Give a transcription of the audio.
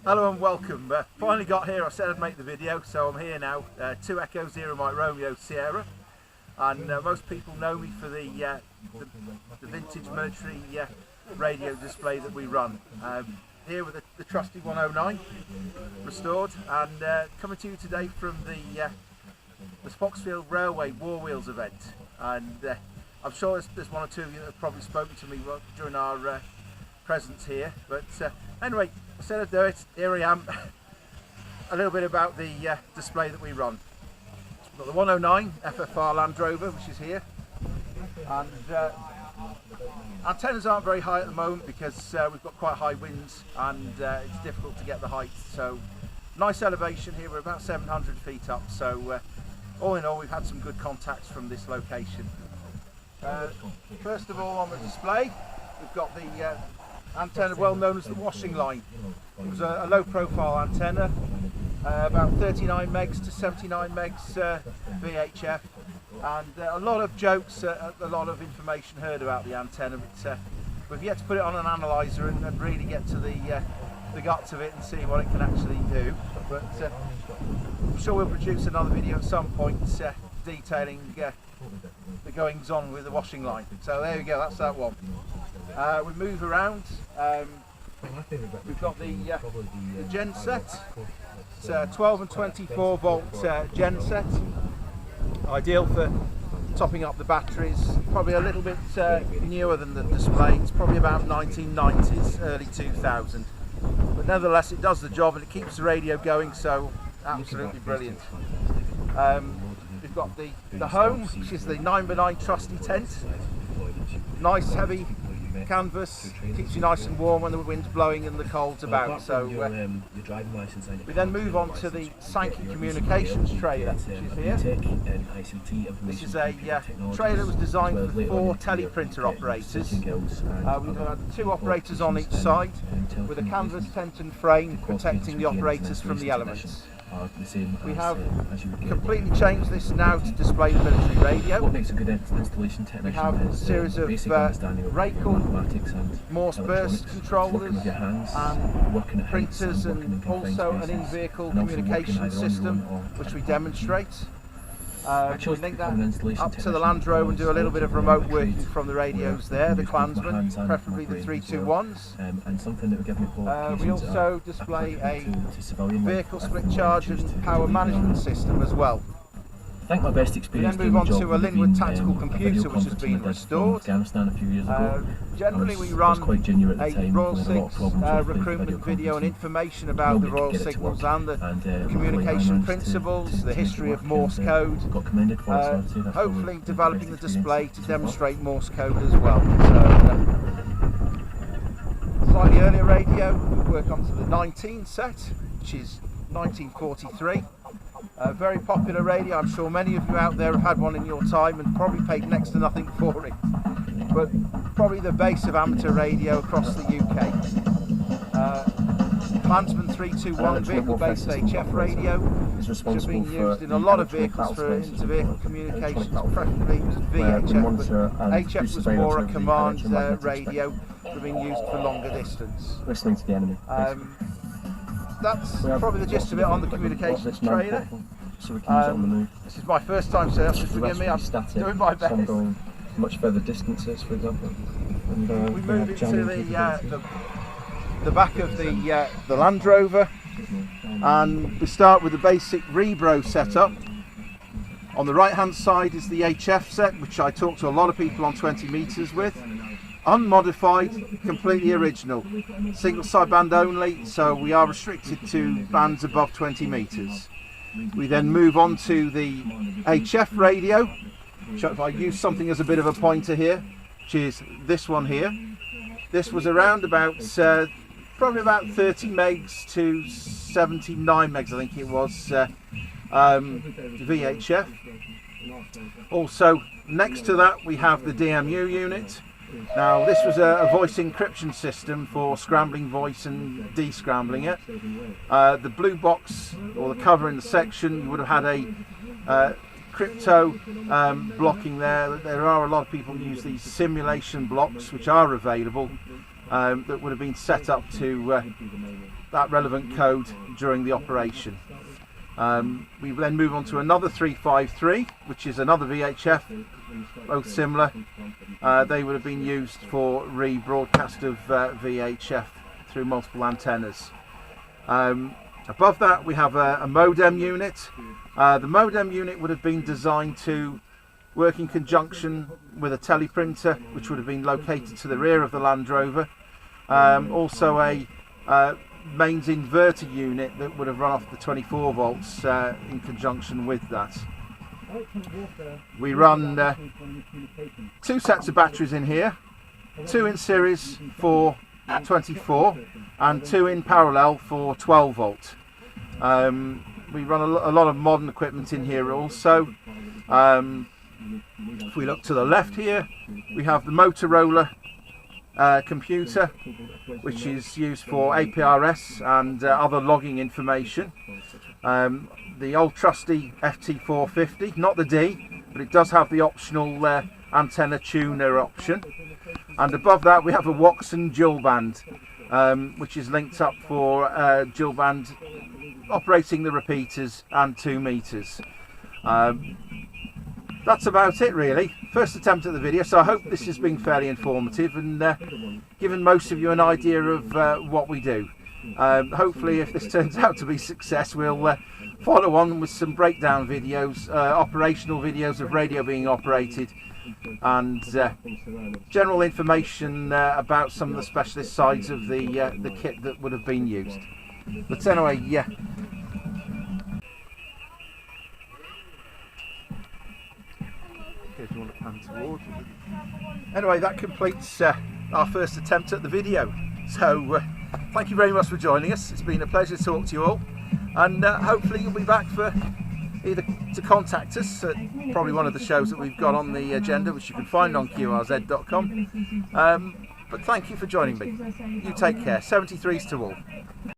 Hello and welcome. Finally got here. I said I'd make the video, so I'm here now. 2E0MRS Sierra, and most people know me for the vintage military radio display that we run. Here with the trusty 109 restored, and coming to you today from the Foxfield Railway War Wheels event. And I'm sure there's one or two of you that have probably spoken to me during our presence here, but anyway, I said I'd do it. Here I am. A little bit about the display that we run. We've got the 109 FFR Land Rover, which is here, and antennas aren't very high at the moment because we've got quite high winds and it's difficult to get the height. So nice elevation here. We're about 700 feet up. So all in all, we've had some good contacts from this location. First of all, on the display, we've got the antenna well known as the washing line. It was a low profile antenna, about 39 megs to 79 megs VHF, and a lot of jokes, a lot of information heard about the antenna, but we've yet to put it on an analyzer and really get to the guts of it and see what it can actually do. But I'm sure we'll produce another video at some point detailing the goings on with the washing line. So there we go, that's that one. We move around. We've got the gen set. It's a 12 and 24 volt gen set. Ideal for topping up the batteries. Probably a little bit newer than the display. It's probably about 1990s, early 2000. But nevertheless, it does the job and it keeps the radio going. So absolutely brilliant. We've got the home, which is the 9x9 trusty tent. Nice heavy canvas, keeps you nice and warm when the wind's blowing and the cold's about. So we then move on to the Sankey communications trailer, which is here. This is a trailer that was designed for 4 teleprinter operators. We've had 2 operators on each side with a canvas tent and frame protecting the operators from the elements. We have completely changed this now to display the military radio. What makes a good installation technician? We have a series of Raycon Morse burst controllers and printers, and also an in-vehicle communication system which we demonstrate. We link that up to the Land Rover and do a little bit of remote working from the radios there, the Clansman, preferably the 321s. We also display a vehicle split charge and power management system as well. I think my best experience. We then move on to a Linwood tactical computer which has been restored. Afghanistan a few years ago. Generally we run a Royal Signals recruitment about video and information about the Royal Signals and the communication principles, the history of Morse code, hopefully developing the display to demonstrate Morse code as well. So, slightly earlier radio, we work onto the 19 set, which is 1943. A very popular radio. I'm sure many of you out there have had one in your time and probably paid next to nothing for it. But probably the base of amateur radio across the UK. Clansman 321 vehicle-based HF radio, which has been used in a lot of vehicles for inter-vehicle communications, preferably VHF, but HF was more a command radio, being used for longer distance. Listening to the enemy. That's probably the gist of it on the communications trailer. This is my first time, so just forgive me, I'm doing my best. Some going much further distances, for example. And, we move into the back of the Land Rover, and we start with the basic Rebro setup. On the right hand side is the HF set, which I talk to a lot of people on 20 metres with. Unmodified, completely original, single sideband only, so we are restricted to bands above 20 metres. We then move on to the HF radio, which if I use something as a bit of a pointer here, which is this one here. This was around about probably about 30 megs to 79 megs, I think it was, VHF. Also next to that we have the DMU unit. Now this was a voice encryption system for scrambling voice and de-scrambling it. The blue box, or the cover in the section, you would have had a crypto blocking there. There are a lot of people who use these simulation blocks which are available that would have been set up to that relevant code during the operation. We then move on to another 353, which is another VHF, both similar. They would have been used for rebroadcast of VHF through multiple antennas. Above that we have a modem unit. The modem unit would have been designed to work in conjunction with a teleprinter, which would have been located to the rear of the Land Rover. Also a mains inverter unit that would have run off the 24 volts in conjunction with that. We run 2 sets of batteries in here, 2 in series for 24 and 2 in parallel for 12 volt. We run a lot of modern equipment in here also. If we look to the left here, we have the Motorola computer, which is used for APRS and other logging information. The old trusty FT450, not the D, but it does have the optional antenna tuner option. And above that we have a Watson dual band, which is linked up for dual band operating the repeaters and 2 meters. That's about it really. First attempt at the video, so I hope this has been fairly informative and given most of you an idea of what we do. Hopefully if this turns out to be a success, we'll follow on with some breakdown videos, operational videos of radio being operated, and general information about some of the specialist sides of the kit that would have been used. But anyway, yeah. If you want to pan towards. Anyway, that completes our first attempt at the video. So thank you very much for joining us. It's been a pleasure to talk to you all, and hopefully you'll be back for either to contact us at probably one of the shows that we've got on the agenda, which you can find on qrz.com. But thank you for joining me. You take care. 73s to all.